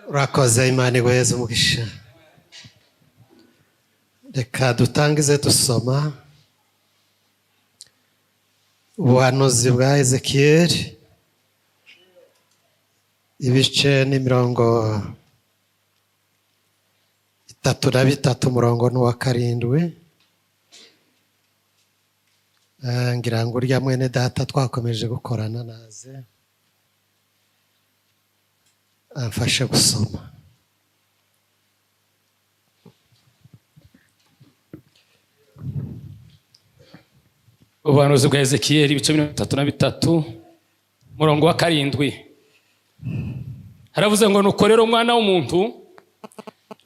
urakoze Imana igweze umugisha. Reka dutangize dusoma ubuhanuzi bwa Ezekiyeli ibice ni 33 umurongo n'uwa 7. Ngira ngo urya mwene data twakomeje gukorana naze amfashe gusoma. Ubuhanuzi bwa Ezekiyeli ibice 33 umurongo wa 7. Haravuze ngo nuko rero mwana w'umuntu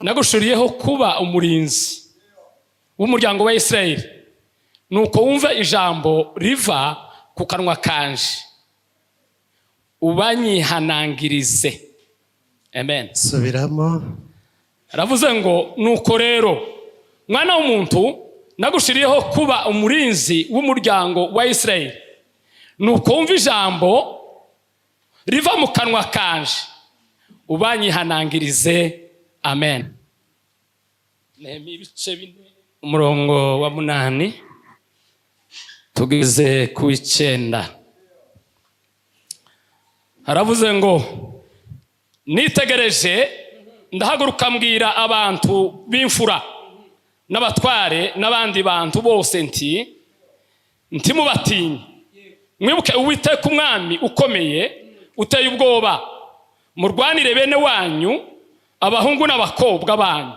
nagushuriyeho kuba umurinzi w'umuryango wa Isirayeli, nuko wumva ijambo riva ku kanwa kanje ubanyihanangirize. Amen. Subiramo. Haravuze ngo nuko rero mwana w'umuntu nagushiriyeho kuba umurinzi w'umuryango wa Isirayeli, nuko wumva ijambo riva mu kanwa kanje ubanyihanangirize. Amen. Nehemiya ibice 4 umurongo wa 8 tugeze ku 9. Haravuze ngo nitegereje ndahaguruka mbwira abantu b'imfura n'abatware n'abandi bantu bose nti mubatinye, mwibuke Uwiteka umwami ukomeye uteye ubwoba, murwanire bene wanyu, abahungu n'abakobwa banyu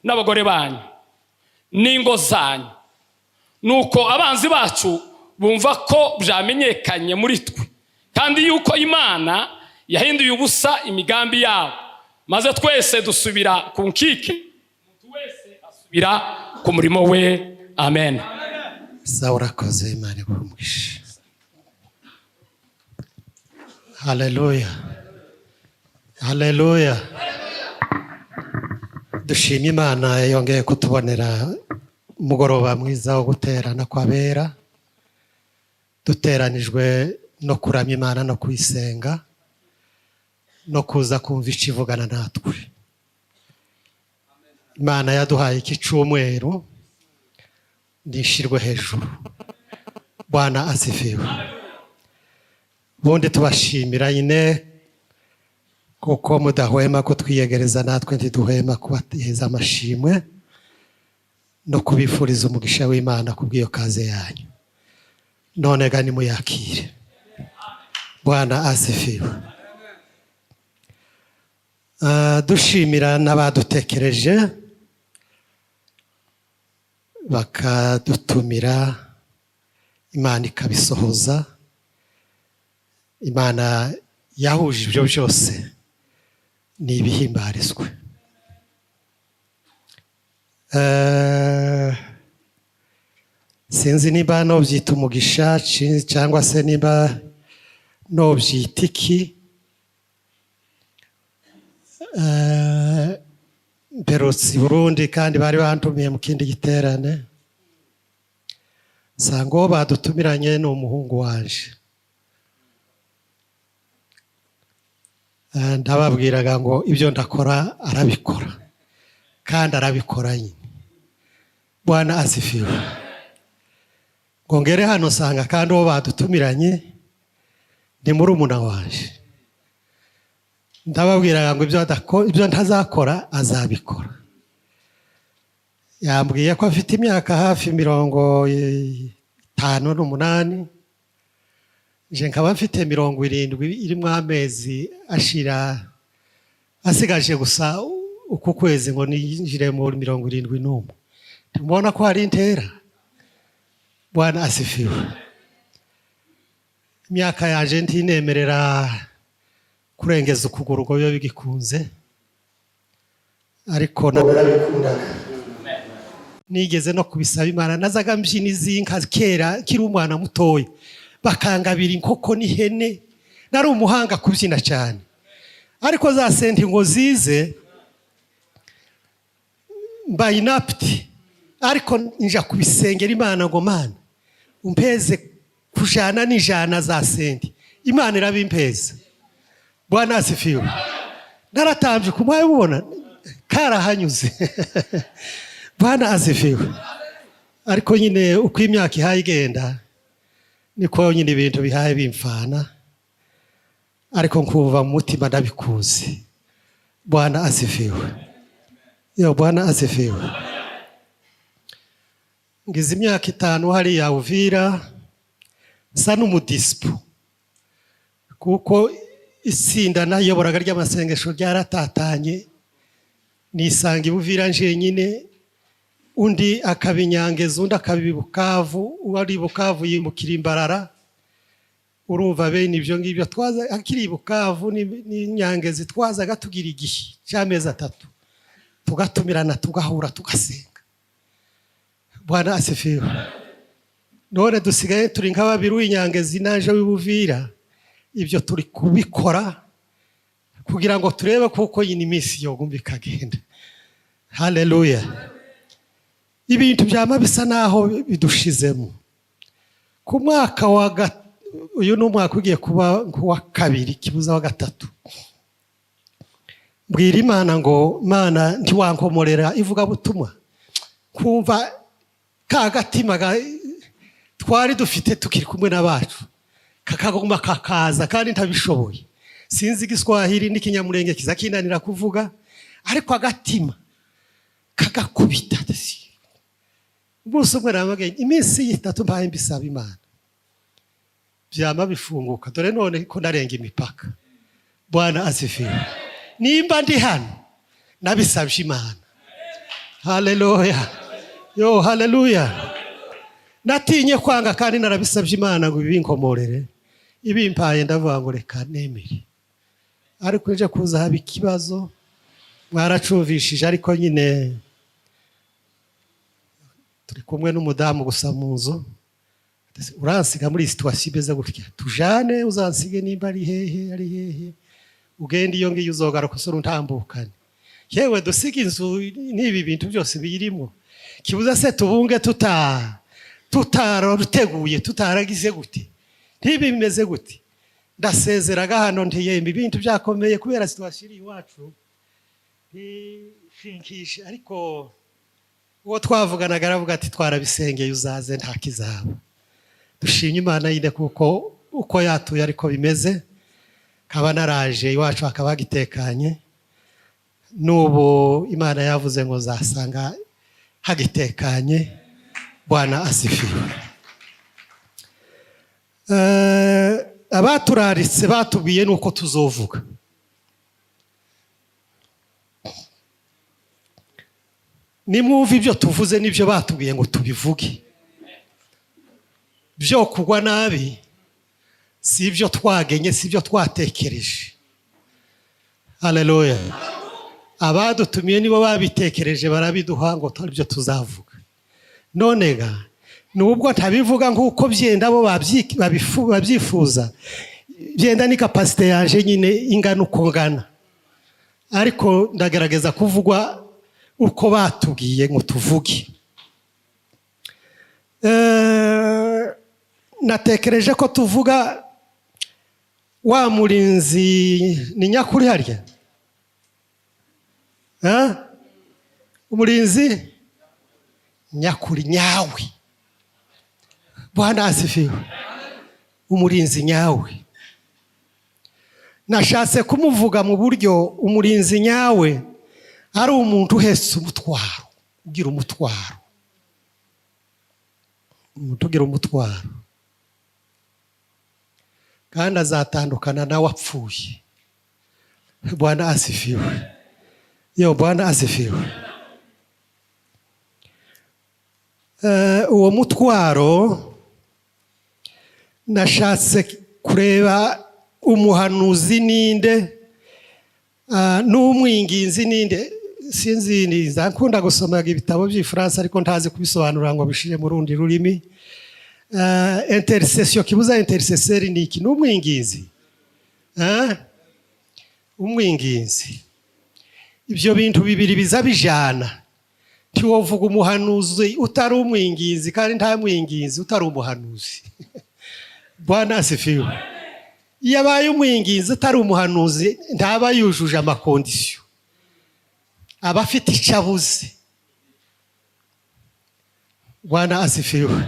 n'abagore banyu n'ingo zanyu. Nuko abanzi bacu bumva ko byamenyekanye muri twe, kandi yuko Imana yahinduye ubusa imigambi yabo, maze twese dusubira ku nkike, umuntu wese asubira ku murimo we. Amen. Sawa, urakoze Imana igumugisha. Haleluya, haleluya. Dushima Imana yongeye kutubonera umugoroba mwiza wo guterana kw'abera, duteranijwe no kuramya Imana no kuyisenga no kuza kumva icivugana natwe. Imana yaduhaye iki cyumweru ndishirwe hejuru. Bwana asifiwe. Bundi tubashimira nyine kuko mudahwema kutwiyegereza, natwe ntiduhema kubateza amashimwe no kubifuriza umugisha w'Imana kubw'iyo kaze yanyu. None gani muyakire. Bwana asifiwe. Dushimira n'abadutekereje bakadutumira, Imana ikabisohoza. Imana yahuje ibyo byose ni ibihimbarizwe. Sinzi niba nobyita umugisha cyangwa se niba nobyita iki. Mperutse Burundi kandi bari bantumiye mu kindi giterane, sango badutumiranye ni umuhungu wanje. Ndababwiraga ngo ibyo ndakora arabikora, kandi arabikora nyine. Bwana asifiwe. Ngo ngere hano sanga kandi uwo badutumiranye ni murumuna wanje. Ndababwiraga ngo ibyo ntazakora azabikora. Yambwiye ko afite imyaka hafi 58, je nkaba mfite 70 irimo amezi ashira asigaje gusa uku kwezi ngo ninjire mu 71. Tumubona ko hari intera. Bwana asifiwe. Imyaka yaje ntinemerera kurengeza ukuguru ngo bibe bigikunze, ariko narabikundaga. Nigeze no kubisaba Imana, nazaga mbyina izinka kera kiri umwana mutoya, bakangabira inkoko n'ihene. Nari umuhanga kubyina cyane, ariko za senti ngo zize mbayinapti, ariko nja kubisengera Imana ngo Mana umpeze kujana n'ijana za senti. Imana irabimpeza. Bwana asifiwe. naratambye kumwaye ubona karahanyuze. Bwana asifiwe. Ariko nyine uko imyaka ihaye igenda niko nyine ibintu bihaye bimfana, ariko nkumva mu mutima ndabikuze. Bwana asifiwe. Bwana asifiwe. Ngize imyaka 5 hariya Uvira sa n'umudisipo, kuko itsinda nayoboraga ry'amasengesho ryaratatanye, nisanga Uvira nje nyine, undi akabinyangeza, undi akabibukavu, uwari Bukavu yimukira Imbarara. Urumva bene ibyo ngibyo twaza akiri Bukavu n'inyangezi twazaga tugira igihe cy'amezi 3 tugatumirana tugahura tugasenga. Bwana asifiwe. None dusigaye turi nka babiri w'inyangezi naje w'Ubuvira, ibyo turi kubikora kugira ngo turebe kuko yini iminsi yogumba ikagenda. Haleluya. Ibintu byama bisa naho bidushizemo. Ku mwaka uyu n'umwaka ugiye kuba wa 2 kibuza wa 3, mbwira Imana ngo Mana ntiwankomorera ivuga butumwa. Kumva kagatima twari dufite tukiri kumwe n'abacu kakagomba kakaza kandi ntabishoboye. Sinzi Igiswahili n'ikinyamurenge kizakinanira kuvuga, ariko agatima kagakubita. Umunsi umwe namagenge iminsi 3 mbaye mbisaba Imana, byama bifunguka. Dore none ko narenga imipaka. Bwana asifiwe. Nimba ndi hano nabisabye Imana. Haleluya. Haleluya. Natinye kwanga kandi narabisabye Imana ngo ibinkomorere. Ibimpaye ndavuga ngo reka nemere. Ariko nje kuza haba ikibazo, mwaracuvishije, ariko nyine turi kumwe n'umudamu gusa mu nzu. Uransiga muri situation beze gutya, tujane uzansige nimba ari hehe ugende iyo ngiyo uzogaruka usura ntambukane. Yewe dusiga inzu n'ibi bintu byose biyirimo, kibuza se tubunge tutaruteguye, tutaragize gute, ntibi bimeze gute. Ndasezeraga hano ntiyembe ibintu byakomeye kubera situation iri iwacu shinkishe. Ariko uwo twavuganaga aravuga ati twarabisengeye uzaze nta kizaba. Dushimye Imana yinde kuko uko yatuye ariko bimeze. Kaba naraje iwacu akaba gitekanye, n'ubu Imana yavuze ngo zasanga hagitekanye. Bwana asifiwe. Abaturaritse batubwiye nuko tuzovuga. Nimwumva ibyo tuvuze nibyo batubwiye ngo tubivuge. Byo kugwa nabi si ibyo twagenye, si ibyo twatekereje. Haleluya. Abadutumiye nibo babitekereje barabiduha ngo tari byo tuzavuga. None ga nubwo ntabivuga nk'uko byenda bo babyifuza, byenda ni capacity yanje nyine ingana uko ngana, ariko ndagerageza kuvugwa uko batubwiye ngo tuvuge. Natekereje ko tuvuga wa murinzi ni nyakuri harya. Umurinzi nyakuri nyawe. Bwana asifiwe. Umurinzi nyawe. Nashatse kumuvuga mu buryo umurinzi nyawe ari umuntu uhetse umutwaro, ugira umutwaro. Umuntu ugira umutwaro kandi azatandukana nawe apfuye. Bwana asifiwe. Bwana asifiwe. Uwo mutwaro nashatse kureba umuhanuzi ninde, n'umwinginzi ninde. Sinzi niza nkunda gusoma ibitabo by'Ifaransa ariko ntazi kubisobanura ngo bishire mu rundi rurimi. Intercession, kibuza intercesseur ni iki? N'umwinginzi. Umwinginzi. Ibyo bintu bibiri bizabijana. Ntiwovuga umuhanuzi utari umwinginzi kandi nta mwinginzi utari umuhanuzi. Bwana asifiwe. iyo abaye umwinginzi atari umuhanuzi ntaba yujuje amakondisiyo, aba afite icyo abuze. Bwana asifiwe.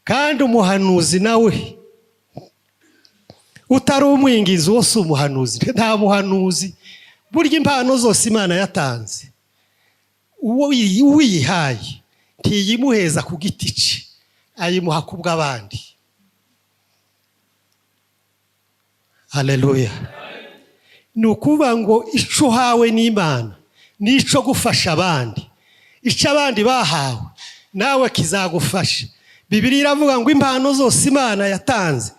Kandi umuhanuzi nawe utari umwinginzi wose umuhanuzi, nta muhanuzi. Burya impano zose Imana yatanze, uwiyihaye ntiyimuheza ku giti cye, ayimuha ku bw'abandi. Haleluya. Ni ukuvuga ngo icyo uhawe n'Imana n'icyo gufasha abandi, icyo abandi bahawe nawe kizagufasha. Bibiliya iravuga ngo impano zose Imana yatanze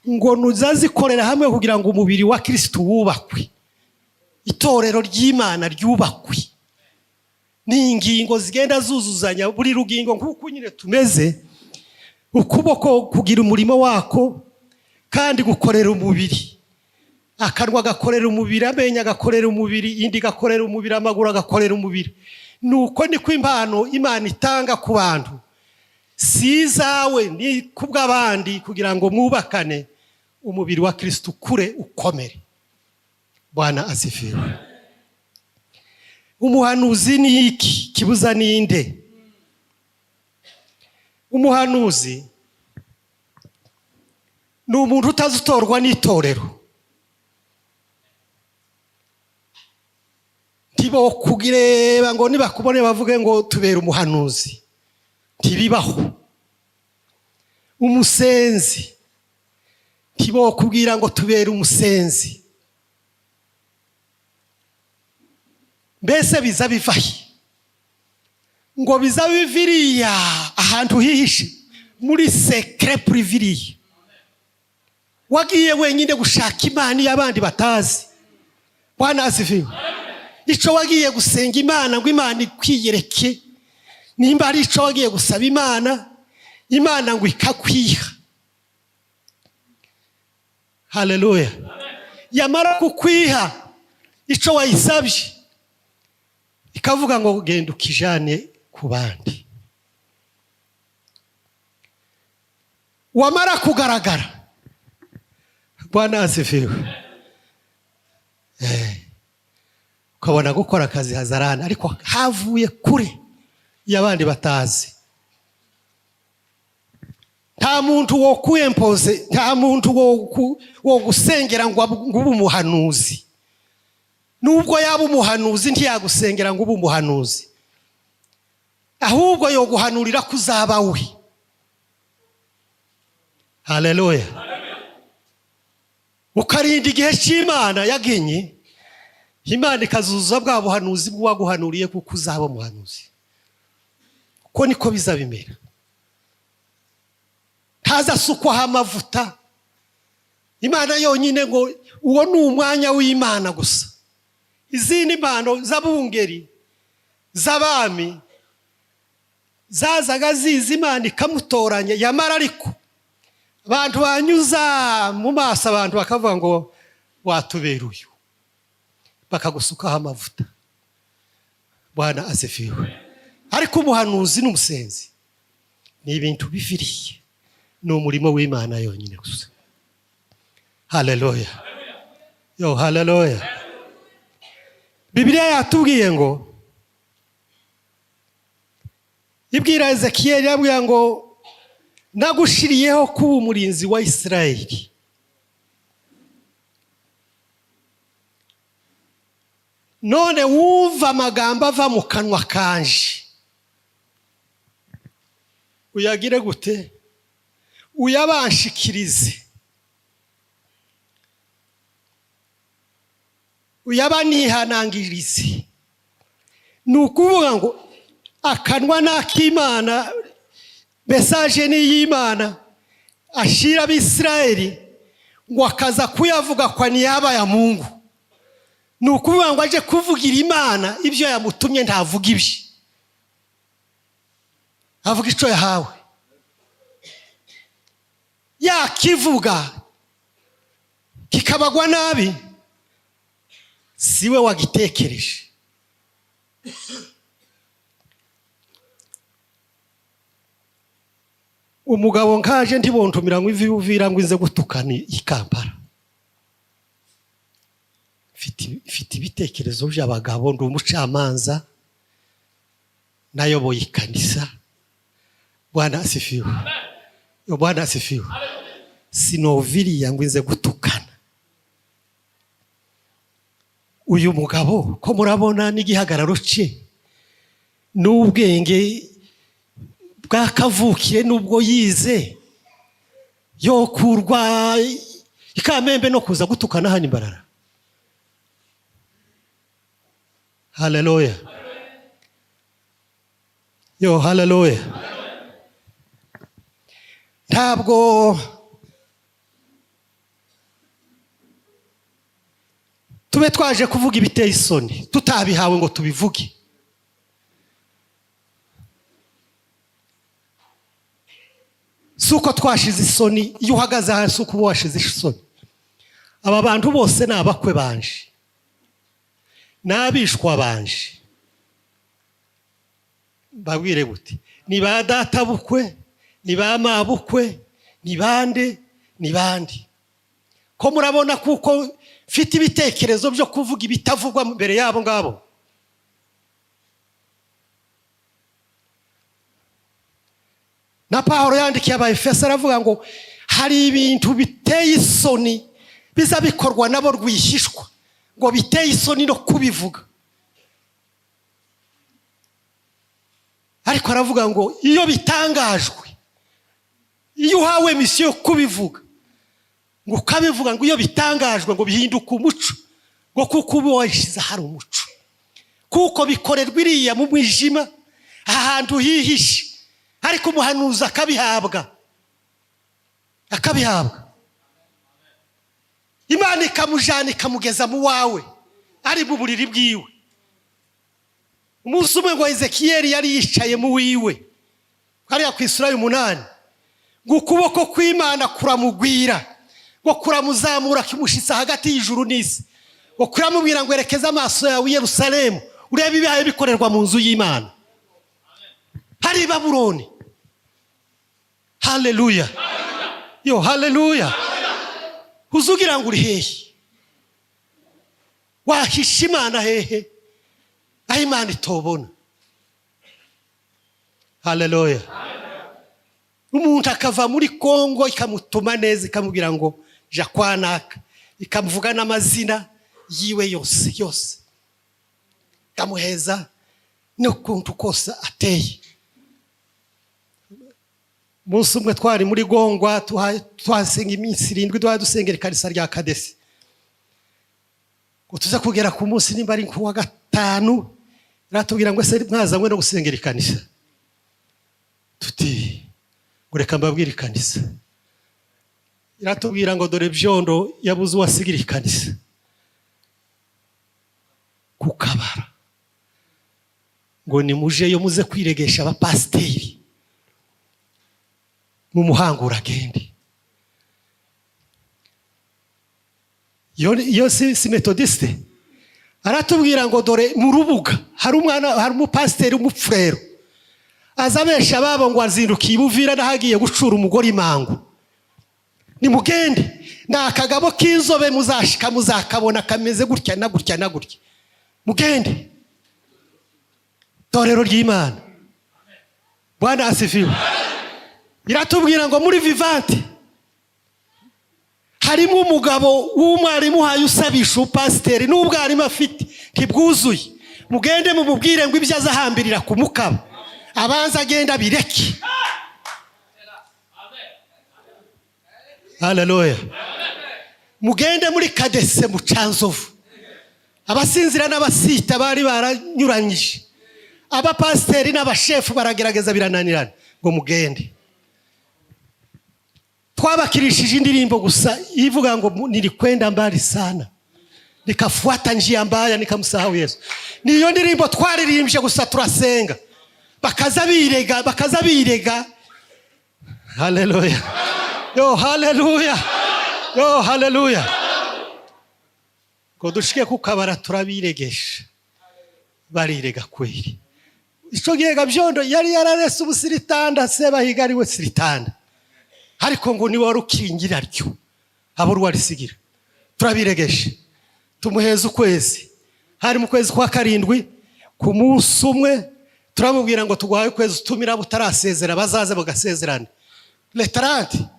ngo nuzazikorera hamwe kugira ngo umubiri wa Kristo wubakwe, itorero ry'Imana ryubakwe. Ni ingingo zigenda zuzuzanya buri rugingo nk'uko nyine tumeze, ukuboko kugira umurimo wako kandi gukorera umubiri. Akanwa gakorera umubiri, amenyo agakorera umubiri, indi gakorera umubiri, amaguru agakorera umubiri. Nuko niko impano Imana itanga ku bantu, si izawe, ni kubw'abandi, kugira ngo mwubakane umubiri wa Kristo ukure ukomere. Bwana asifiwe. Umuhanuzi ni iki? Kibuza ninde? Umuhanuzi ni umuntu utazitorwa n'itorero. Ntibo kugireba ngo nibakubone bavuge ngo tubera umuhanuzi, ntibibaho. Umusenzi ntibo kubwira ngo tubera umusenzi. Mbese biza bivahe ngo biza biviriya ahantu hihishe muri secret priviriya. Wagiye wenyine gushaka Imana y'abandi batazi. Bwana asifiwe. Ico wagiye gusenga Imana ngo Imana ikwiyereke, nimba ari ico wagiye gusaba Imana, Imana ngo ikakwiha. Haleluya. Yamara kukwiha ico wayisabye, ikavuga ngo genda ukijane ku bandi. Wamara kugaragara, Bwana asifiwe, ukabona gukora akazi hazarana, ariko havuye kure y'abandi batazi. Nta muntu wo kuempoze, nta muntu wo gusengera ngo ube umuhanuzi. Nubwo yaba umuhanuzi ntiyagusengera ngo ube umuhanuzi, ahubwo yo guhanurira kuzaba we. Haleluya. Ukarinda igihe cy'Imana yagenye, Imana ikazuza bwa buhanuzi bwaguhanuriye kuko uzaba umuhanuzi. Ko niko bizabimera. Ntazasukwaho amavuta. Imana yonyine ngo uwo ni umwanya w'Imana gusa. Izindi mpano z'abungeri, z'abami, zazaga ziza Imana ikamutoranya. Yamara ariko abantu banyuza mu maso, abantu bakavuga ngo watubera uyu, bakagusukaho amavuta. Bwana asifiwe. Ariko umuhanuzi n'umusenzi ni ibintu biviriye, ni umurimo w'Imana yonyine gusa. Haleluya. Yo, haleluya. Bibiliya yatubwiye ngo, ibwira Ezekiyeli yabwiye ngo nagushiriyeho kuba umurinzi wa Isirayeli. None wumva amagambo ava mu kanwa kanje, uyagire gute? Uyabanshikirize, uyabanihanangirize. Ni ukuvuga ngo akanwa n'ak'Imana, mesaje ni y'Imana, ashira abisirayeli ngo akaza kuyavuga kwa niaba ya Mungu. Ni ukuvuga ngo aje kuvugira Imana ibyo yamutumye, ntavuga ibye, avuga icyo yahawe. Yakivuga kikabagwa nabi, siwe wagitekereje. Umugabo nkaje ndibontumira ngo ivi uvira ngo inze gutukana i Kampala. mfite ibitekerezo by'abagabo, ndi umucamanza, nayoboye ikanisa. Bwana asifiwe. Bwana asifiwe. Sinoviriya ngo inze gutukana. Uyu mugabo ko murabona n'igihagararo cye n'ubwenge bwakavukire n'ubwo yize, yo kurwa ikamembe no kuza gutukana hano imbarara. Haleluya. Yo, haleluya. Ntabwo tube twaje kuvuga ibiteye isoni tutabihawe ngo tubivuge. Suko twashize isoni, iyo uhagaze hasi uko washize isoni. Aba bantu bose ni abakwe banje, n'abishwa banje. Babwire gute? Ni ba data bukwe, ni ba mabukwe, ni bande, ni bandi. Ko murabona kuko mfite ibitekerezo byo kuvuga ibitavugwa mbere yabo ngabo. Na Pawulo yandikiye Abaefeso aravuga ngo hari ibintu biteye isoni biza bikorwa nabo rwihishwa, ngo biteye isoni no kubivuga. Ariko aravuga ngo iyo bitangajwe, iyo uhawe misiyo kubivuga, ngo kabivuga ngo iyo bitangajwe ngo bihinduka umuco, ngo kuko uba washize hari umuco, kuko bikorerwa iriya mu mwijima ahantu hihishe, ariko umuhanuzi akabihabwa. Imana ikamujana ikamugeza mu wawe ari mu buriri bwiwe. Umunsi umwe ngo Ezekiyeli yari yicaye mu wiwe hariya ku Isura y'umunani, ngo ukuboko kw'Imana kuramugwira, ngo kuramuzamura kimushitsa hagati y'ijuru n'isi, ngo kuramubwira ngo erekeza amaso yawe i Yerusalemu urebe ibihaye bikorerwa mu nzu y'Imana hari i Babuloni. Haleluya. Yo, haleluya. Uzugira ngo uri hehe? Wahisha Imana hehe? Aho Imana itobona. Haleluya. Umuntu akava muri Kongo ikamutuma neza, ikamubwira ngo ja kwanaka, ikamuvuga n'amazina yiwe yose, ikamuheza n'ukuntu kose ateye. Umunsi umwe twari muri Gongwa, twasenga iminsi 7 dusengera ikanisa rya Kadesi. Ngo tuza kugera ku munsi nimba ari kuwa gatanu, ratubwira ngo ese mwazanywe no gusengera ikanisa. Tuti ngo reka mbabwire ikanisa. Iratubwira ngo dore byondo yabuze uwasigira ikanisa kukabara, ngo nimuje yo muze kwiregesha abapasiteri mu muhangura agende. Yo si metodiste. Aratubwira ngo dore mu rubuga hari umupasiteri umupfurero azabesha babo ngo azindukiye Buvira nahagiye gucura umugore imangu. Nimugende, nta kagabo k'inzobe muzashika muzakabona kameze gutya na gutya na gutya. Mugende. Torero ry'Imana. Bwana asifiwe. Iratubwira ngo muri Vivante harimo umugabo w'umwarimu haye usabisha upasiteri n'ubwarimu afite ntibwuzuye. Mugende mububwire ngo ibyo azahambirira ku mukaba abanza agenda bireke. Haleluya. Mugende muri Kadese mu Canzovu, abasinzira n'abasita bari baranyuranyije, abapasiteri n'abashefu baragerageza birananirana, ngo mugende. Twabakirishije indirimbo gusa ivuga ngo nilikwenda mbali sana nikafuata njia mbaya nikamsahau Yesu. Niyo ndirimbo twaririmbye gusa turasenga, bakaza birega. Haleluya. Yo, haleluya. Yo, haleluya. Ko dushike kukabara turabiregesha, barirega kweli. Ico gihe byondo yari yararese ubusiritanda, sebahigariwe siritanda, ariko ngo ni wari ukingira ryo abo rwarisigira. Turabiregesha tumuheza ukwezi. Hari mu kwezi kwa karindwi ku munsi umwe turamubwira ngo tuguhaye ukwezi utumira butarasezera bazaze bagasezerana. Le 30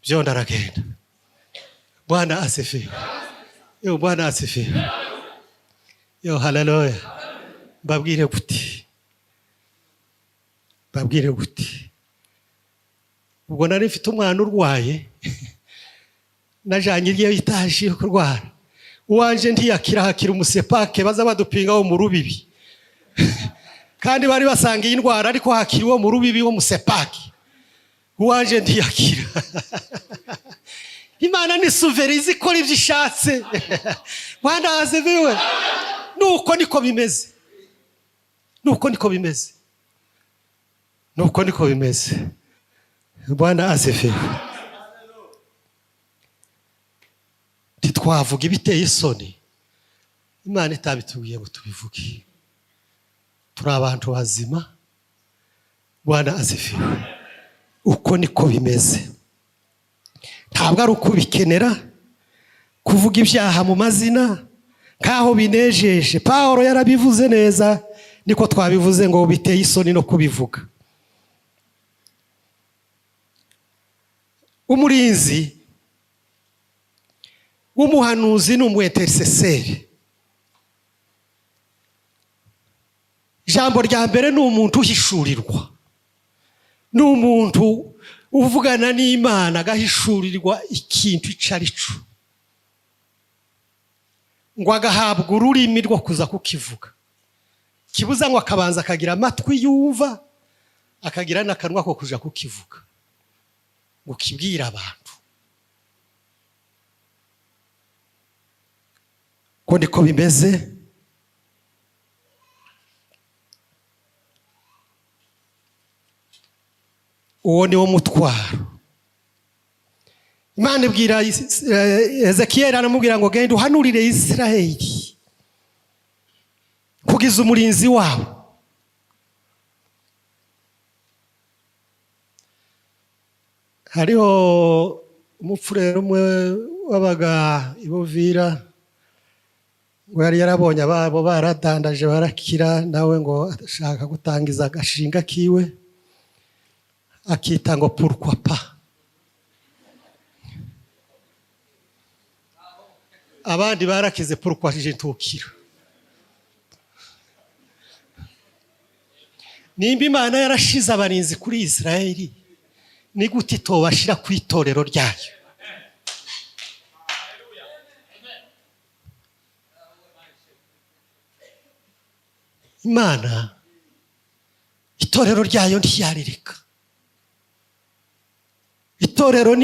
byo ndaragenda. Bwana asifiwe. Yo Bwana asifiwe. Yo haleluya. Babwire guti. Ubwo nari mfite umwana urwaye najanye igiye yitaje kurwara. Uwanje ntiyakira umusepake baza badupingaho mu rubibi. Kandi bari basanga iyi ndwara ariko hakiriwe mu rubibi wo musepake. Uwanje ntiyakira. Imana ni souverain ikora ibyo ishatse. Bwana azeviwe. Nuko niko bimeze. Bwana azeviwe. Titwavuga ibiteye isoni. Imana itabitubwiye ngo tubivuge. Turi abantu bazima. Bwana azeviwe. Uko niko bimeze. Ntabwo ari ukubikenera kuvuga ibyaha mu mazina kaho binejeje. Paulo yarabivuze neza niko twabivuze ngo biteye isoni no kubivuga. Umurinzi w'umuhanuzi n'umwintercesseur. Ijambo rya mbere ni umuntu uhishurirwa. Ni umuntu uvugana n'Imana agahishurirwa ikintu icarico. Ngo agahabwa ururimi rwo kuza kukivuga. Kibuza ngo akabanza akagira amatwi yumva, akagira n'akanwa ko kuja kukivuga. Ngo kibwira abantu. Ko ndiko bimeze. Uwo ni wo mutwaro. Imana ibwira Ezekiel aramubwira ngo genda uhanurire Israeli kugiza umurinzi wabo. Hariho umupfurero umwe wabaga ibuvira ngo yari yarabonye ababo baradandaje barakira, nawe ngo ashaka gutangiza agashinga kiwe akita ngo pourquoi pas. Abandi barakize pourquoi je ntukira. Nimba Imana yarashize abarinzi kuri Israeli, ni gute tobashira ku itorero ryayo? Imana itorero ryayo ntiyarireka. Itorero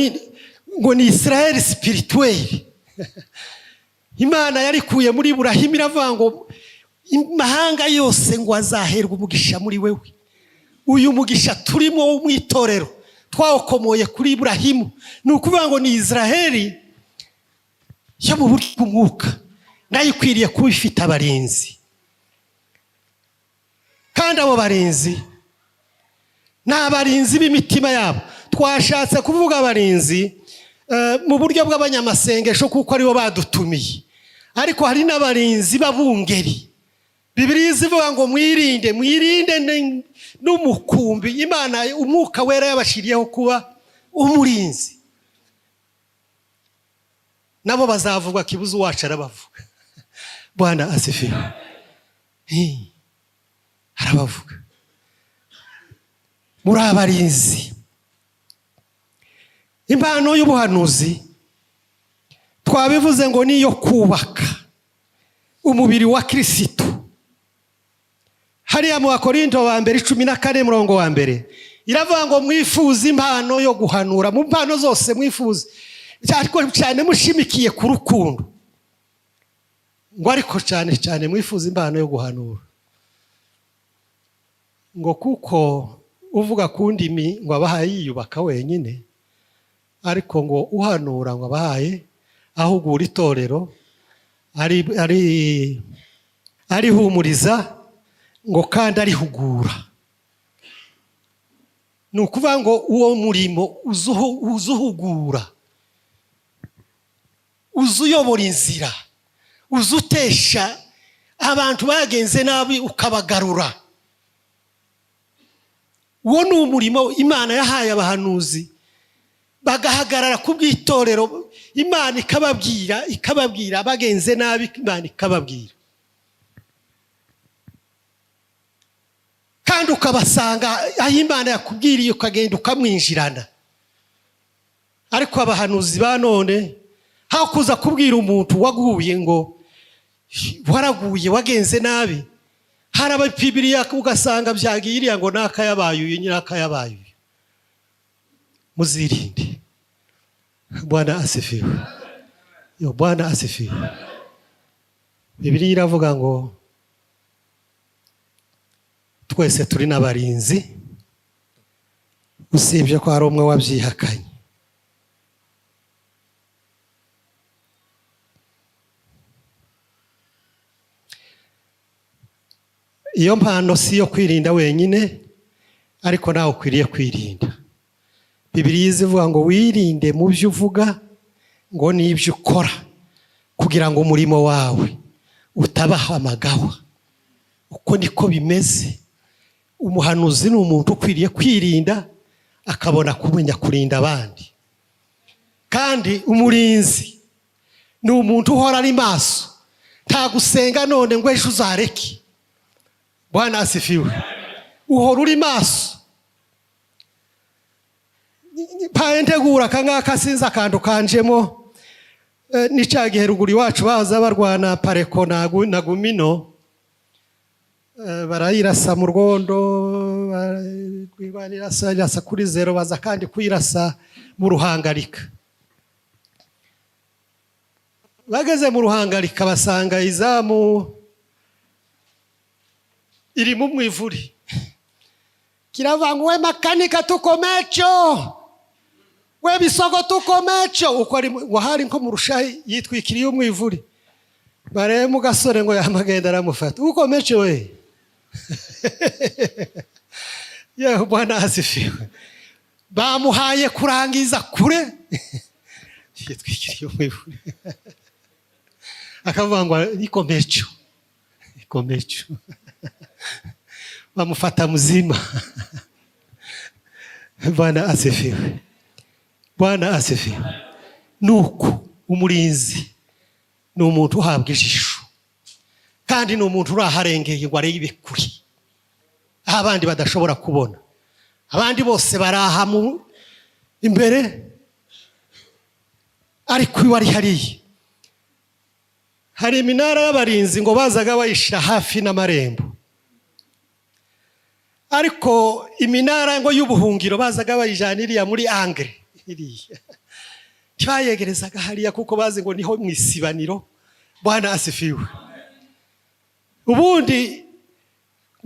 ngo ni Israeli spirituel. Imana yarikuye muri Ibrahimu iravuga ngo imahanga yose ngo azaherwa umugisha muri wewe. Uyu mugisha turimo wo mu itorero twawokomoye kuri Ibrahimu. Ni ukuvuga ngo ni Israeli yo mu buryo bw'umwuka nayo ikwiriye kuba ifite abarinzi. Kandi abo barinzi ni abarinzi b'imitima yabo. Twashatse kuvuga abarinzi mu buryo bw'abanyamasengesho kuko aribo badutumiye, ariko hari n'abarinzi babungeri. Bibiliya ivuga ngo mwirinde n'umukumbi. Imana umwuka wera yabashiriyeho kuba umurinzi. Nabo bazavuga kibuza uwacu arabavuga. Bwana asifiwe. Arabavuga. Muri abarinzi. Impano y'ubuhanuzi twabivuze ngo niyo kubaka umubiri wa Kristo. Hariya mu Bakorinto ba mbere 14:1 iravuga ngo mwifuza impano yo guhanura. Mu mpano zose mwifuza cyane mushimikiye ku rukundo. Ngo ariko cyane mwifuza impano yo guhanura. Ngo kuko uvuga ku ndimi ngo abahaye yiyubaka wenyine, ariko ngo uhanura ngo abahaye ahugura itorero ari humuriza ngo kandi ari hugura. Ni ukuvuga ngo uwo murimo uzuhugura uzuyobora inzira, uzutesha abantu bagenze nabi ukabagarura. Uwo ni umurimo Imana yahaye abahanuzi, bagahagarara ku bw'itorero, Imana ikababwira bagenze nabi, Imana ikababwira, kandi ukabasanga aho Imana yakubwiriye ukagenda ukamwinjirana. Ariko abahanuzi ba none aho kuza kubwira umuntu waguye ngo waraguye wagenze nabi, haraba Bibiliya ugasanga byagiriye ngo nakayabayuye nyirakayabayuye. Muzirinde. Bwana asifiwe. Bwana asifiwe. Bibiliya iravuga ngo twese turi n'abarinzi, usibye ko hari umwe wabyihakanye. Iyo mpano si yo kwirinda wenyine, ariko nawe ukwiriye kwirinda. Bibiliya ivuga ngo wirinde mu byo uvuga ngo n'ibyo ukora, kugira ngo umurimo wawe utabaha amagawa. Uko niko bimeze. Umuhanuzi ni umuntu ukwiriye kwirinda, akabona kumenya kurinda abandi. Kandi umurinzi ni umuntu uhora ari maso, nta gusenga none ngo ejo uzareke. Bwana asifiwe. Uhora uri maso. Paentegura kangaka sinza akantu kanjemo, ni cya gihe ruguru iwacu baza barwana Pareko na Gumino, barayirasa mu Rwondo, barasa kuri zero, baza kandi kuyirasa mu Ruhangarika. Bageze mu Ruhangarika basanga izamu iri mu mwivuri. Kiravanga we makanika tukomecho, we bisogo tukomecho. Uko ari wahari nko mu rushayi yitwikiriye umwivuri. Bare mu gasore ngo yamagenda aramufata. Ukomecho we. Yewe Bwana asifiwe. Bamuhaye kurangiza kure. Yitwikiriye umwivuri. Akavuga ngo ikomecho. Ikomecho. Bamufata muzima. Bwana asifiwe. Bwana asifiwe. Nuko umurinzi ni umuntu uhabwa ijisho, kandi ni umuntu uraharengeye ngo arebe kure aho abandi badashobora kubona. Abandi bose baraha mu imbere, ariko iwe ari hariya. Hari iminara y'abarinzi ngo bazaga bayishira hafi n'amarembo, ariko iminara ngo y'ubuhungiro bazaga bayijaniriya muri angre iriya. Cyayegerezaga hariya kuko bazi ngo niho mwisibaniro. Bwana asifiwe. Ubundi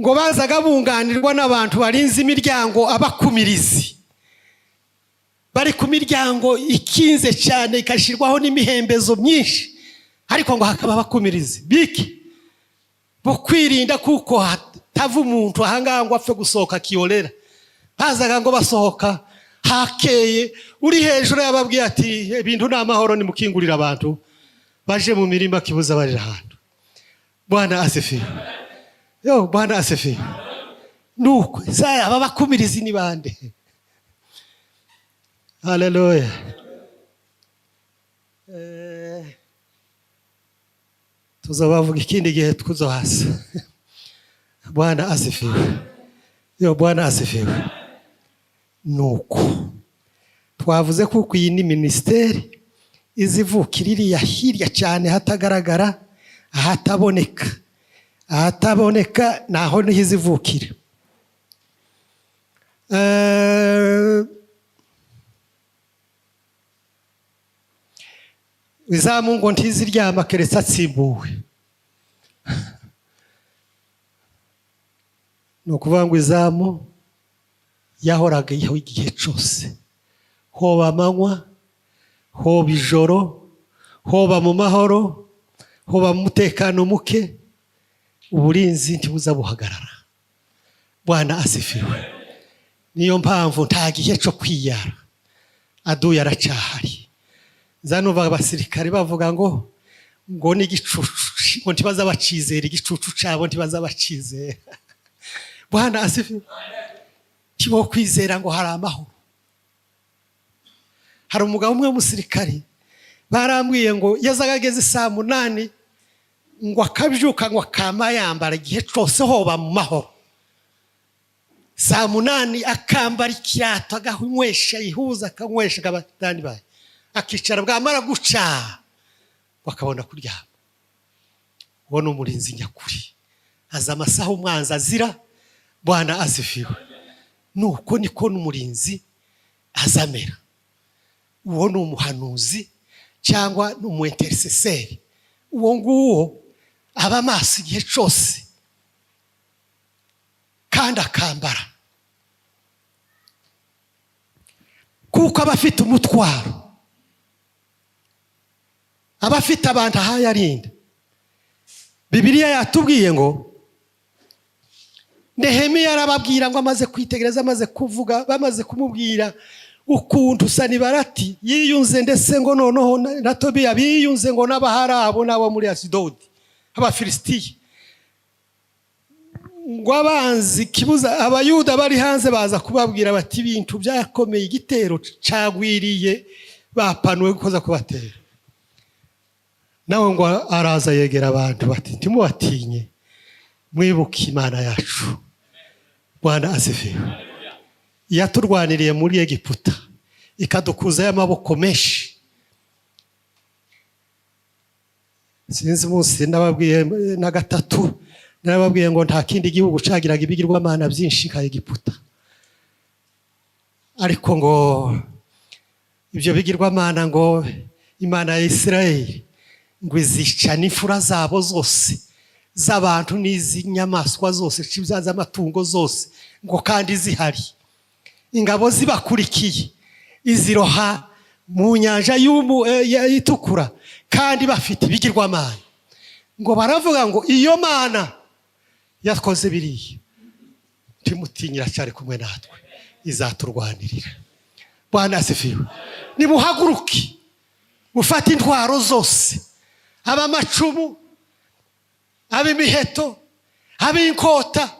ngo bazaga bunganirwa n'abantu barinze imiryango, abakumirizi bari ku miryango ikinze cyane, ikashirwaho n'imihembezo myinshi, ariko ngo hakaba abakumirizi biki bo kwirinda kuko hatavu umuntu ahangaha ngo apfe gusohoka kiolera. Bazaga ngo basohoka hakeye, uri hejuru yababwiye ati ibintu n'amahoro, ni mukingurira abantu baje mu mirima kibuza baje ahantu. Bwana asifiwe. Bwana asifiwe. Nuko saya aba bakumirizi ni bande? Haleluya. Tuzabavuga ikindi gihe tuzohasa. Bwana asifiwe. Bwana asifiwe. Nuko twavuze kuko iyi ni ministeri izivukira iriya hirya cyane hatagaragara, ahataboneka. Ahataboneka naho niho izivukira. Izamu ngo ntiziryama keretse atsimbuwe. Ni ukuvuga ngo izamu yahoraga igihe cyose, hoba amanywa, hoba ijoro, hoba mu mahoro, hoba mu mutekano muke, uburinzi ntibuza buhagarara. Bwana asifiwe. Niyo mpamvu nta gihe cyo kwiyara, aduye aracyahari. zanumva abasirikare bavuga ngo n'igicucu ngo ntibaza bacizera igicucu cabo ntibaza bacizera. Bwana asifiwe. Kibo kwizera ngo hari amahoro. Hari umugabo umwe w'umusirikare barambwiye ngo yazagageze saa 8 ngo akabyuka ngo akama yambara igihe cyose hoba mu mahoro. Saa 8 akambara ikirato agahunywesha ihuza akanywesha abatani baye akicara bwamara guca bakabona kuryama. Uwo ni umurinzi nyakuri. Aza amasaha umwanzi azira. Bwana asifiwe. Nuko niko n'umurinzi azamera. Uwo ni umuhanuzi cyangwa n'umu intercesseur. Uwo nguwo aba maso igihe cyose kandi akambara kuko abafite umutwaro, abafite abantu ahayarinda. Bibiliya yatubwiye ngo Nehemiya arababwira ngo amaze kwitegereza, amaze kuvuga, bamaze kumubwira ukuntu Sanibalati yiyunze ndetse ngo noneho na Tobiya biyunze ngo n'abaharabo n'abo muri Asidodi Abafilistiya, ngo abanzi kibuza abayuda bari hanze baza kubabwira bati ibintu byakomeye, igitero cagwiriye, bapanuwe gukoza kubatera. Nawe ngo araza yegera abantu bati ntimubatinye, mwibuke Imana yacu. Bwana asifiwe. Yaturwaniriye muri Egiputa ikadukuza y'amaboko menshi. Sinzi munsi nababwiye na gatatu, nababwiye ngo nta kindi gihugu cagiraga ibigirwamana byinshi nka Egiputa. Ariko ngo ibyo bigirwamana ngo Imana ya Isirayeli ngo izica n'imfura zabo zose z'abantu n'izinyamaswa zose z'amatungo zose ngo kandi zihari. Ingabo zibakurikiye iziroha mu nyanja itukura kandi bafite ibigirwamana. Ngo baravuga ngo iyo Mana yakoze biriya timutinyira cyari kumwe natwe izaturwanirira. Bwana asifiwe. Nimuhaguruke mufate intwaro zose, abamacumu, abimiheto, abinkota,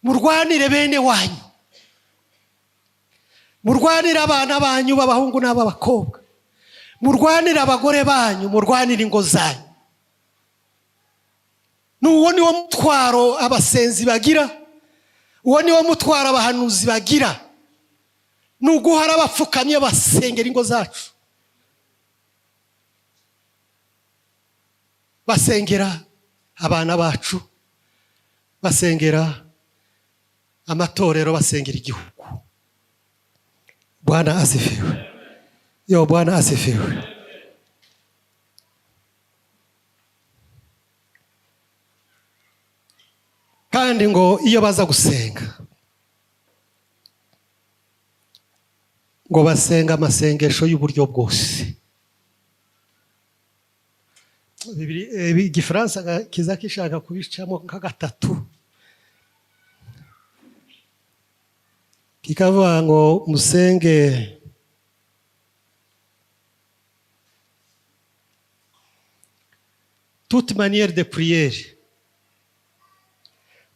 murwanire bene wanyu, murwanire abana banyu b'abahungu n'ab'abakobwa, murwanire abagore banyu, murwanire ingo zanyu. Nuwo niwo mutwaro abasenzi bagira, uwo niwo mutwaro abahanuzi bagira, nuguhara abapfukamye basengera ingo zacu, basengera abana bacu, basengera amatorero, basengera igihugu. Bwana asifiwe. Yo, Bwana asifiwe. Kandi ngo iyo baza gusenga ngo basenga amasengesho y'uburyo bwose. Igifaransa kiza kishaka kubicamo nka gatatu, kikavuga ngo musenge toute manière de prière,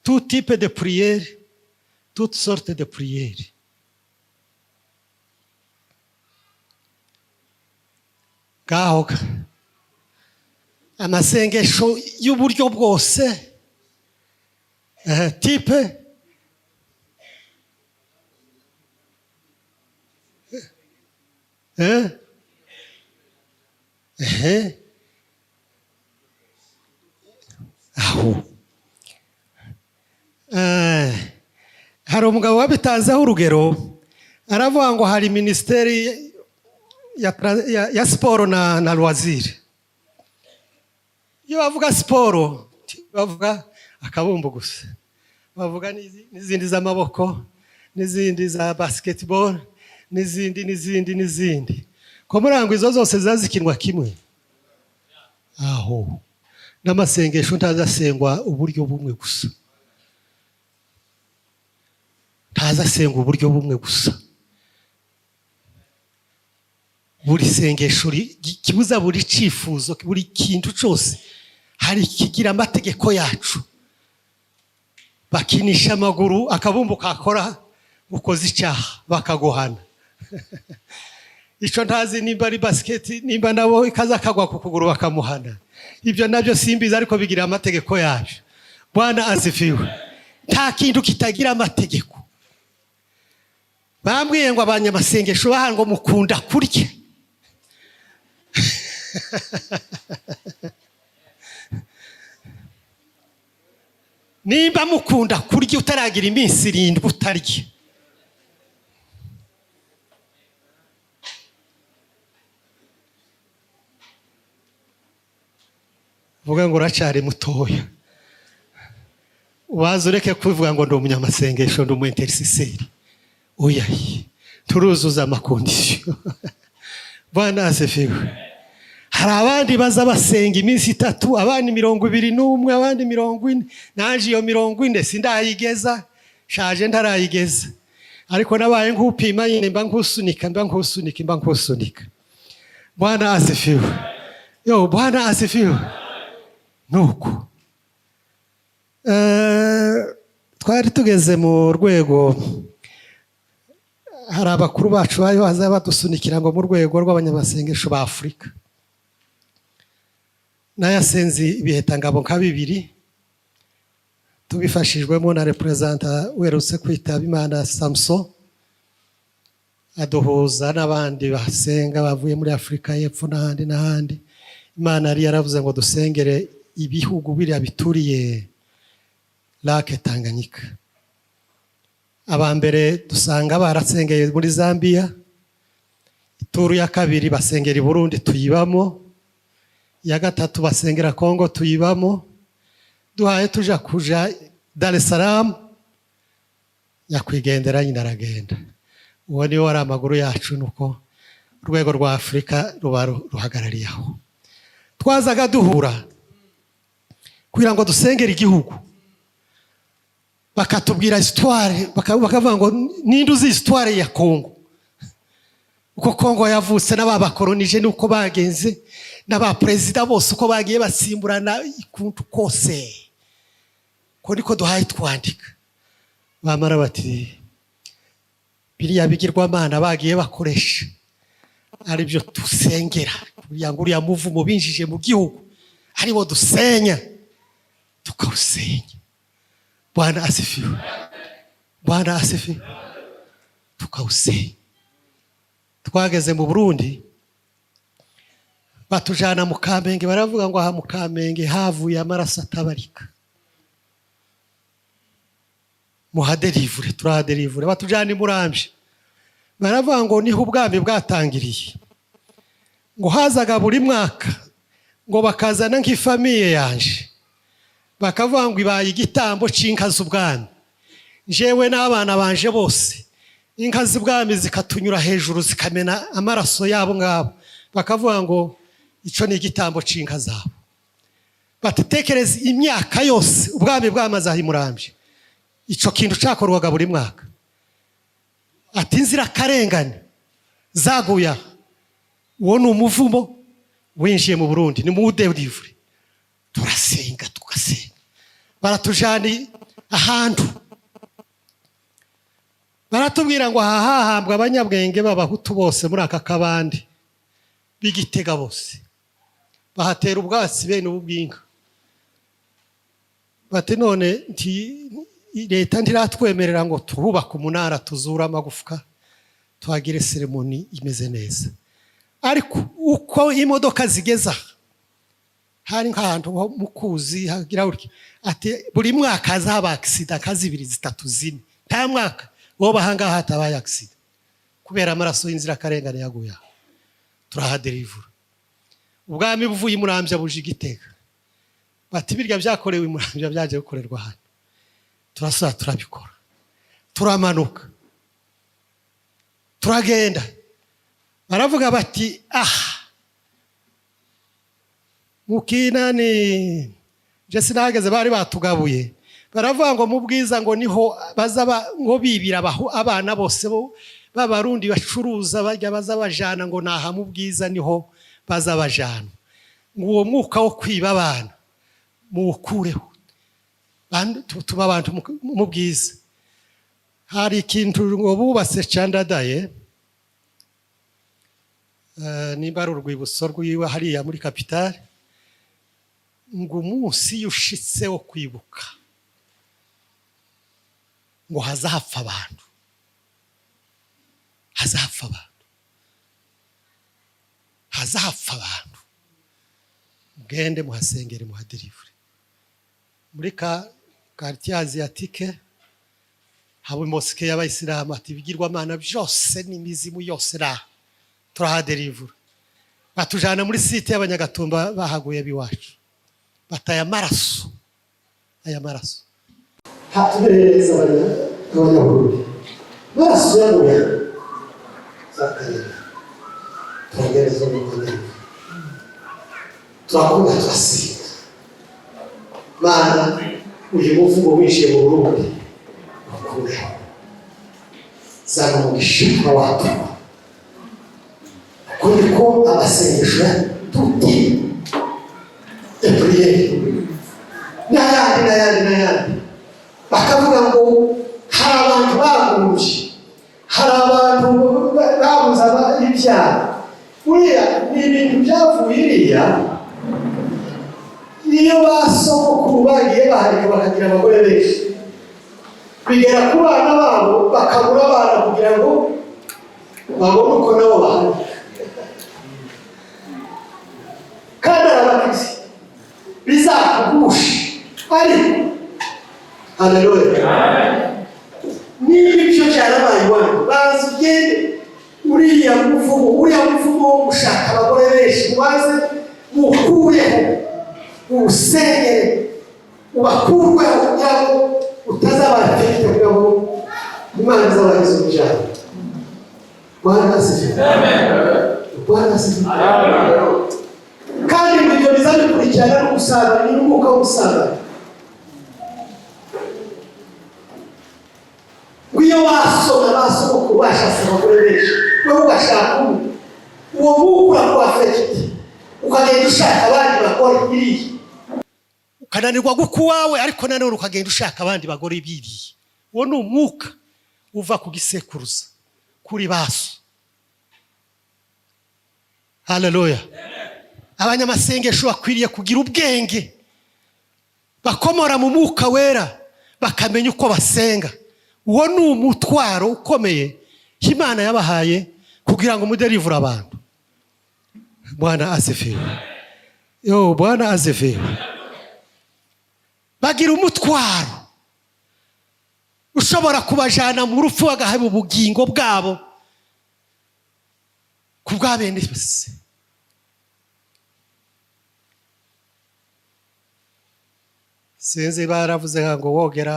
tout type de prière, toutes sortes de prières. Ngaho amasengesho y'uburyo bwose, type aho hari umugabo wabitanzeho urugero, aravuga ngo hari ministeri ya siporo na loisir. Iyo bavuga siporo bavuga akabumbu gusa, bavuga n'izindi z'amaboko, n'izindi za basketball, n'izindi ko murango izo zose zazikinwa kimwe. Aho n'amasengesho ntazasengwa uburyo bumwe gusa, ntazasengwa uburyo bumwe gusa. buri sengesho kibuza buri cifuzo buri kintu cyose hari kigira amategeko yacu. Bakinisha amaguru akabumbu kakora ukoze icyaha bakaguhana. Ico ntazi nimba ari basket nimba nabo ikaza kagwa ku kuguru bakamuhana. Ibyo nabyo simbiza ariko bigira amategeko yacu. Bwana asifiwe. Nta kintu kitagira amategeko. Bambwiye ngo abanyamasengesho bahango mukunda kurya. Nimba mukunda kurya utaragira iminsi 7 utarya. Vuga ngo uracari mutoya. Waza ureke kuvuga ngo ndi umunyamasengesho ndi umuintercesseur. Oya, turuzuza amakondisiyo. Bwana asifiwe. Hari abandi baza basenga iminsi 3, abandi 21, abandi 40. Naje iyo 40 sindayigeza, shaje ntarayigeza. Ariko nabaye nk'upima nyine mba nkusunika. Bwana asifiwe. Yo, Bwana asifiwe. Nuko twari tugeze mu rwego, hari abakuru bacu bari baza badusunikira ngo mu rwego rw'abanyamasengesho ba Afurika. Nayasenzi ibihetangabo nka 2 tubifashijwemo na representa werutse kwitaba Imana Samson, aduhuza n'abandi basenga bavuye muri Afurika y'Epfo n'ahandi. Imana yari yaravuze ngo dusengere ibihugu biriya bituriye Lake Tanganyika. Abambere dusanga barasengeye muri Zambia, ituru ya 2 basengera i Burundi tuyibamo, ya 3 basengera Kongo tuyibamo, duhaye kuja Dar es Salaam yakwigendera nyina aragenda. Uwo ni wari amaguru yacu nuko urwego rwa Afurika ruhagarariye aho. Twazaga duhura kugira ngo dusengere igihugu, bakatubwira histoire, bakavuga ngo ninduzi histoire ya Kongo, uko Kongo yavutse n'ababakolonije nuko bagenze n'aba president bose uko bagiye basimburana ikuntu kose, ko niko duhaye twandika. Bamara bati biriya bigirwamana bagiye bakoresha ari byo dusengera kugira ngo uriya muvumo binjije mu gihugu aribo dusenya tukawusenya. Bwana asifiwe. Bwana asifiwe. Tukawusenya. Twageze mu Burundi batujana mu Kamenge, baravuga ngo aha mu Kamenge havuye amaraso atabarika, muhaderivure. Turahaderivure. Batujana i Muramvya, baravuga ngo niho ubwami bwatangiriye, ngo hazaga buri mwaka ngo bakazana nk'ifamiye yanje, bakavuga ngo ibaye igitambo c'inka z'ubwami. Jewe n'abana banje bose inka z'ubwami zikatunyura hejuru zikamena amaraso yabo ngabo, bakavuga ngo ico ni igitambo c'inka zabo. Batekereza imyaka yose ubwami bwamaze ahi Muramvya, ico kintu cakorwaga buri mwaka. Ati inzira karengane zaguya, uwo ni umuvumo winjiye mu Burundi, ni mu uderivure. Turasenga tugasenga, baratujani ahantu, baratubwira ngo hahahambwa abanyabwenge b'abahutu bose muri aka kabande b'Igitega bose, bahatera ubwatsi bene ubwinka. Bati none leta ntiratwemerera ngo tuhubaka umunara tuzura amagufwa tuhagire ceremony imeze neza. Ariko uko imodoka zigeza hari nk'ahantu mukuzi hagira urya, ati buri mwaka hazaba accident kazibiri 3 4. Nta mwaka wo bahanga hatabaye accident kubera amaraso y'inzira karengane yaguya. Turahaderivura. Ubwami buvuye i Muramvya buje Igitega, bati birya byakorewe i Muramvya byaje gukorerwa hano. Turasaba turabikora, turamanuka, turagenda. Baravuga bati mukinani je sinageze, bari batugabuye baravuga ngo mu bwiza ngo niho bazaba ngo bibira abana bose b'abarundi bacuruza bajya bazabajana ngo naha mu bwiza niho bazabajana. Ngo uwo mwuka wo kwiba abana muwukureho, tuba abantu mu bwiza. Hari ikintu ngo bubatse candadaye, nimba ari urwibutso rw'iwe hariya muri kapitale, ngo umunsi yushitse wo kwibuka ngo hazapfa abantu, hazapfa abantu, hazapfa abantu. Mugende muhasengere muhaderivure. Muri quartier asiatique haba mosque y'abayisilamu ati bigirwamana byose n'imizimu yose ra turahaderivura. Batujana muri site y'Abanyagatumba bahaguye biwacu, bataya amaraso, aya maraso hatubereza abanyahuri maraso yaguye zakarira tugereza mu Rwanda. Turakuga turasiga mana uyu muvugo wishe mu Burundi ukure zana umugisha w'abantu kuko abasengesho tuti epriye n'ayandi bakavuga ngo hari abantu baguruje, hari abantu babuze ibyaha. Uriya ni ibintu byavuye iriya iyo basogokuru bagiye baharika bakagira abagore benshi, bigera ku bana babo bakabura abana kugira ngo babone uko nabo baharika. Kandi arabakizi bizakugusha ariko haleluya. N'ibyo cyarabaye wanyu bazi ugende uriya muvumo wo gushaka abagore benshi ubaze mukuyeho, usengere ubakurweho kugira ngo utazabafite kugira ngo Imana izabaheze ubujyana. Bwana asifiwe. Bwana asifiwe. Kandi ibyo bizabikurikirana no gusabana n'umwuka wo gusabana. Iyo basoma kubashatse abagore benshi wowe ugashaka uwo mwuka urakwafekite ukagenda ushaka abandi bagore biriye, ukananirwa gukuwawe ariko nanone ukagenda ushaka abandi bagore biriye. Uwo ni umwuka uva ku gisekuruza kuri baso. Haleluya. Abanyamasengesho bakwiriye kugira ubwenge, bakomora mu mwuka wera, bakamenya uko basenga. Uwo ni umutwaro ukomeye Imana yabahaye kugira ngo muderivure abantu. Bwana asifiwe. Bwana asifiwe. Bagira umutwaro ushobora kubajana mu rupfu bagahaba ubugingo bwabo ku bw'abene bose. Sinzi baravuze ngo wogera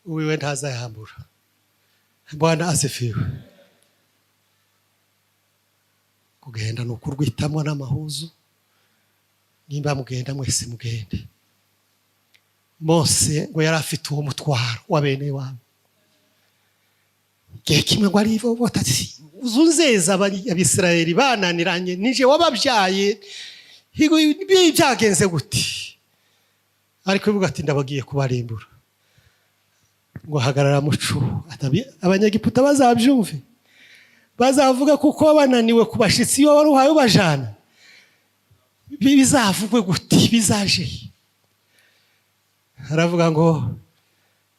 uwiwe ntazayahambura. Bwana asifiwe. Kugenda no kurwitamo n'amahuzu, nimba mugenda mwese mugende. Mose ngo yari afite uwo mutwaro w'abene wabo. Gihe kimwe ngo arivo botati uzunzeza abisirayeli bananiranye, nije wababyaye byagenze guti, ariko bivuga ati ndabagiye kubarimbura. Ngo hagarara mucu abanyagiputa bazabyumve, bazavuga kuko bananiwe kubashitsi iyo waruhaye ubajana. Bizavugwe guti, bizaje. Haravuga ngo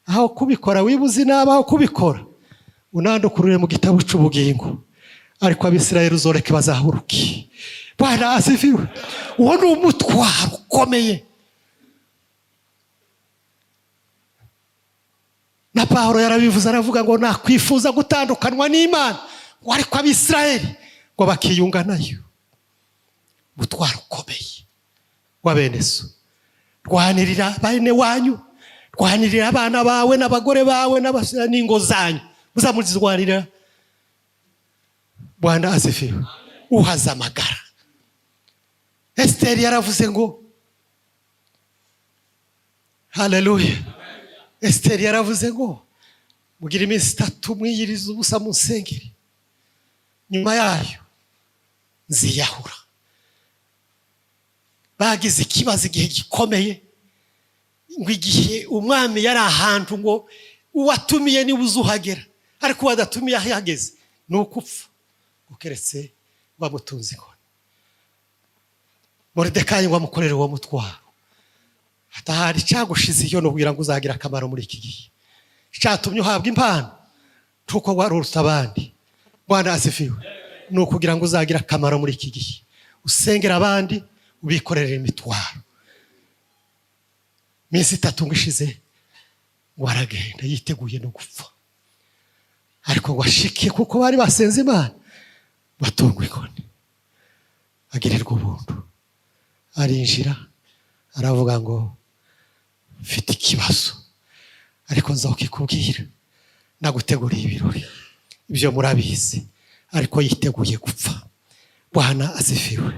aho kubikora wibuze nabaho kubikora unandukurure mu gitabo cy'ubugingo, ariko abisirayeli uzoreke bazahuruke. Bwana asifiwe. Uwo ni umutwaro ukomeye. Na Paulo yarabivuze aravuga ngo nakwifuza gutandukanwa n'Imana, ngo ariko abisirayeli ngo bakiyunga nayo. Umutwaro ukomeye w'abene so. Rwanirira bane wanyu, rwanirira abana bawe n'abagore bawe n'abasira n'ingo zanyu, muzamuzirwanirira. Bwana asifiwe. Uhaza amagara. Esther yaravuze ngo haleluya. Esiteri yaravuze ngo mugira iminsi 3 mwiyiriza ubusa mu nsengeri, nyuma yayo nziyahura. Bagize ikibazo igihe gikomeye, ngo igihe umwami yari ahantu ngo uwatumiye niwe uzuhagera, ariko wadatumiye ahageze ni ukupfa, ukeretse bamutunze inkoni. Moridekayi ngo amukorere uwo mutwaro. Hatahari cyagushize iyo nubwira ngo uzagira akamaro muri iki gihe. Cyatumye uhabwa impano tuko waruruta abandi. Bwana asifiwe. Ni ukugira ngo uzagira akamaro muri iki gihe, usengera abandi, ubikorere imitwaro. Minsi 3 ngishize waragenda yiteguye no gupfa, ariko washikiye kuko bari basenze Imana, batungwa inkoni, agirirwa ubuntu. Arinjira aravuga ngo mfite ikibazo, ariko nzokikubwira, naguteguriye ibirori, ibyo murabizi, ariko yiteguye gupfa. Bwana asifiwe.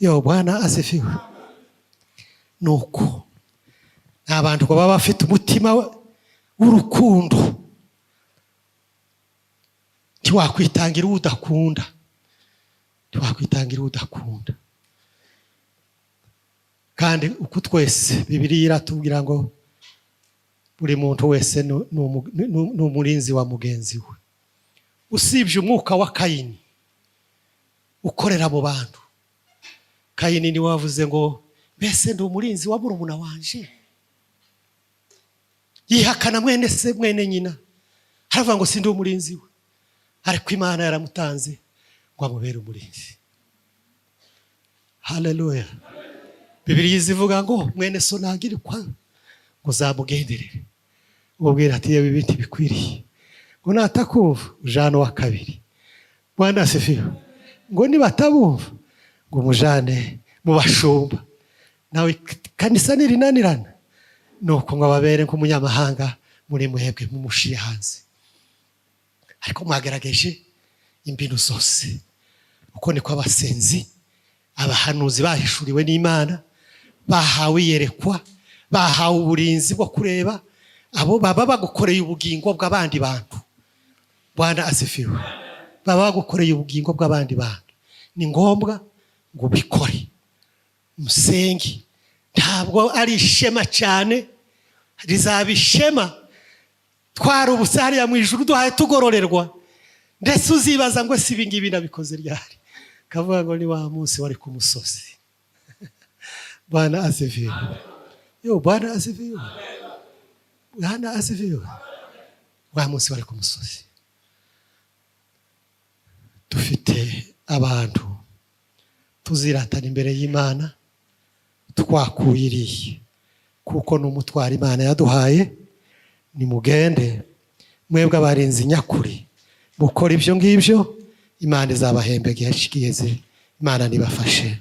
Yo, Bwana asifiwe. Nuko abantu baba bafite umutima w'urukundo, ntiwakwitangira udakunda, ntiwakwitangira udakunda. Kandi uko twese Bibiliya iratubwira ngo buri muntu wese ni umurinzi wa mugenzi we, usibye umwuka wa Kayini ukorera mu bantu. Kayini ni wavuze ngo mbese ndi umurinzi wa murumuna wanje, yihakana mwene se mwene nyina, haravuga ngo sindi umurinzi we, ariko Imana yaramutanze ngo amubere umurinzi. Haleluya. Bibiliya izivuga ngo mwene so nagirikwa ngo zamugenderere, ubwira ati yewe ibintu bikwiriye, ngo natakumva ujana wa kabiri. Bwana asifiwe. Ngo nibatabumva ngo mujane mu bashumba, nawe kanisa nirinanirana, nuko ngo ababere nk'umunyamahanga muri mwebwe mumushiye hanze. Ariko mwagerageje imbinu zose, uko niko abasenzi abahanuzi bahishuriwe n'Imana, bahawe yerekwa, bahawe uburinzi bwo kureba abo baba bagukoreye ubugingo bw'abandi bantu. Bwana asifiwe. Baba bagukoreye ubugingo bw'abandi bantu, ni ngombwa ngo bikore, musenge. Ntabwo ari ishema cyane, rizaba ishema twari ubusariya mu ijuru duhaye tugororerwa, ndetse uzibaza ngo si ibingibi nabikoze ryari, kavuga ngo ni wa munsi wari ku musozi. Bwana asifiwe. Yo, Bwana asifiwe. Bwana asifiwe. Wa munsi wari ku musozi. Dufite abantu tuziratana imbere y'Imana twakwiriye, kuko n'umutwaro Imana yaduhaye. Nimugende mwebwe abarinzi nyakuri, mukora ibyo ngibyo, Imana izabahembe igihe kigeze. Imana nibafashe.